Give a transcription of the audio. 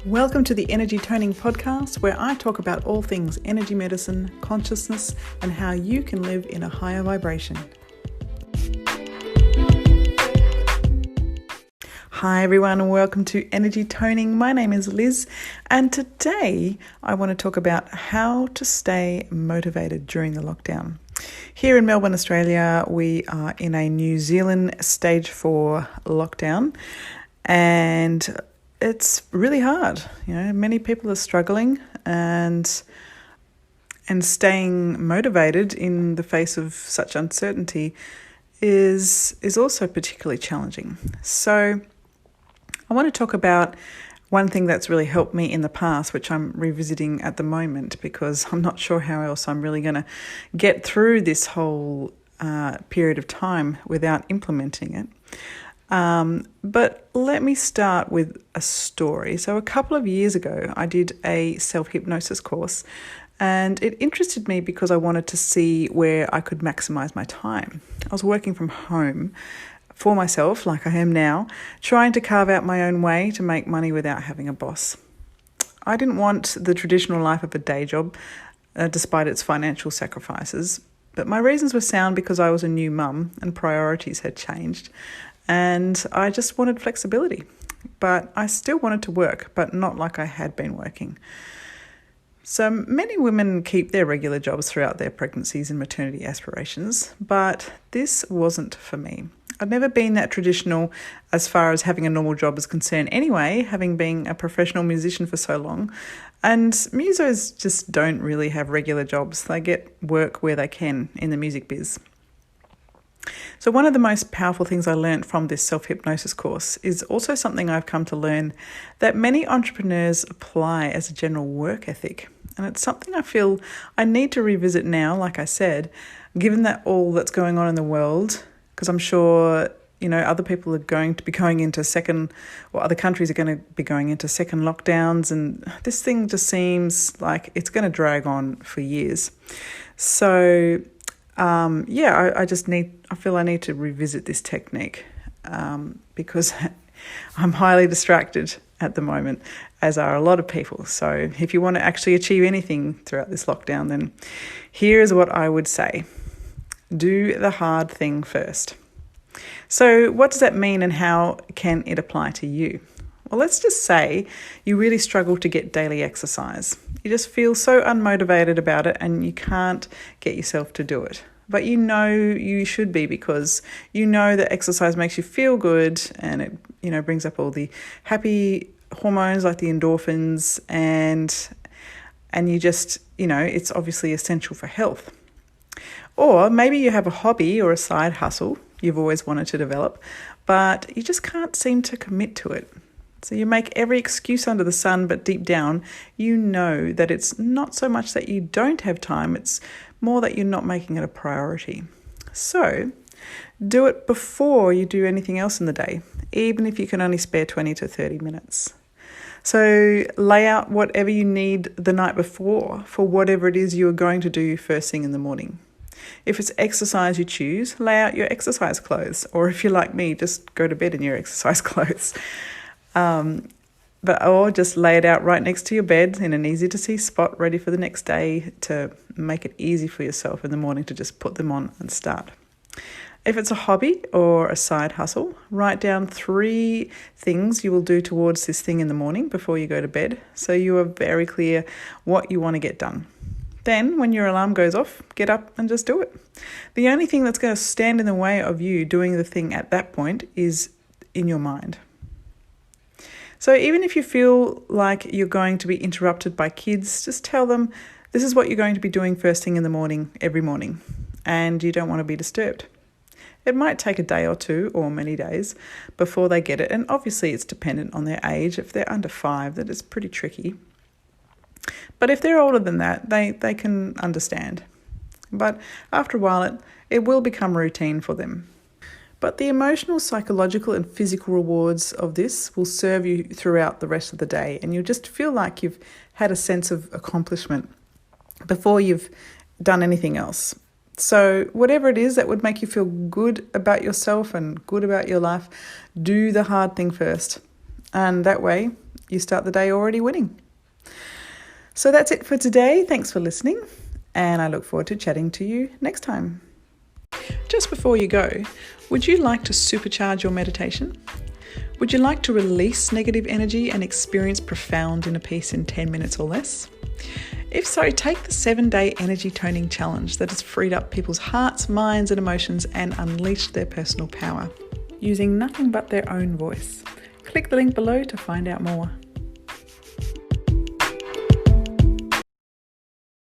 Welcome to the Energy Toning Podcast, where I talk about all things energy medicine, consciousness, and how you can live in a higher vibration. Hi everyone, and welcome to Energy Toning. My name is Liz, and today I want to talk about how to stay motivated during the lockdown. Here in Melbourne, Australia, we are in a New Zealand stage 4 lockdown, and it's really hard. Many people are struggling, and staying motivated in the face of such uncertainty is also particularly challenging. So I want to talk about one thing that's really helped me in the past, which I'm revisiting at the moment because I'm not sure how else I'm really going to get through this whole period of time without implementing it. But let me start with a story. So a couple of years ago, I did a self-hypnosis course, and it interested me because I wanted to see where I could maximize my time. I was working from home for myself, like I am now, trying to carve out my own way to make money without having a boss. I didn't want the traditional life of a day job, despite its financial sacrifices, but my reasons were sound because I was a new mum and priorities had changed. And I just wanted flexibility, but I still wanted to work, but not like I had been working. So many women keep their regular jobs throughout their pregnancies and maternity aspirations, but this wasn't for me. I'd never been that traditional as far as having a normal job is concerned anyway, having been a professional musician for so long. And musos just don't really have regular jobs. They get work where they can in the music biz. So one of the most powerful things I learned from this self-hypnosis course is also something I've come to learn that many entrepreneurs apply as a general work ethic. And it's something I feel I need to revisit now, like I said, given that all that's going on in the world, because I'm sure, other people are going to be going into other countries are going to be going into second lockdowns, and this thing just seems like it's going to drag on for years. So I feel I need to revisit this technique because I'm highly distracted at the moment, as are a lot of people. So if you want to actually achieve anything throughout this lockdown, then here's what I would say. Do the hard thing first. So what does that mean and how can it apply to you? Well, let's just say you really struggle to get daily exercise. You just feel so unmotivated about it and you can't get yourself to do it. But you should be, because that exercise makes you feel good and it brings up all the happy hormones like the endorphins and you just, it's obviously essential for health. Or maybe you have a hobby or a side hustle you've always wanted to develop, but you just can't seem to commit to it. So you make every excuse under the sun, but deep down, you know that it's not so much that you don't have time, it's more that you're not making it a priority. So do it before you do anything else in the day, even if you can only spare 20 to 30 minutes. So lay out whatever you need the night before for whatever it is you are going to do first thing in the morning. If it's exercise you choose, lay out your exercise clothes. Or if you're like me, just go to bed in your exercise clothes. Or just lay it out right next to your bed in an easy to see spot, ready for the next day, to make it easy for yourself in the morning to just put them on and start. If it's a hobby or a side hustle, write down 3 things you will do towards this thing in the morning before you go to bed, so you are very clear what you want to get done. Then, when your alarm goes off, get up and just do it. The only thing that's going to stand in the way of you doing the thing at that point is in your mind. So even if you feel like you're going to be interrupted by kids, just tell them this is what you're going to be doing first thing in the morning, every morning, and you don't want to be disturbed. It might take a day or 2 or many days before they get it, and obviously it's dependent on their age. If they're under 5, that is pretty tricky. But if they're older than that, they can understand. But after a while, it will become routine for them. But the emotional, psychological and physical rewards of this will serve you throughout the rest of the day, and you'll just feel like you've had a sense of accomplishment before you've done anything else. So whatever it is that would make you feel good about yourself and good about your life, do the hard thing first. And that way you start the day already winning. So that's it for today. Thanks for listening, and I look forward to chatting to you next time. Just before you go, would you like to supercharge your meditation? Would you like to release negative energy and experience profound inner peace in 10 minutes or less? If so, take the 7-day energy toning challenge that has freed up people's hearts, minds and emotions and unleashed their personal power using nothing but their own voice. Click the link below to find out more.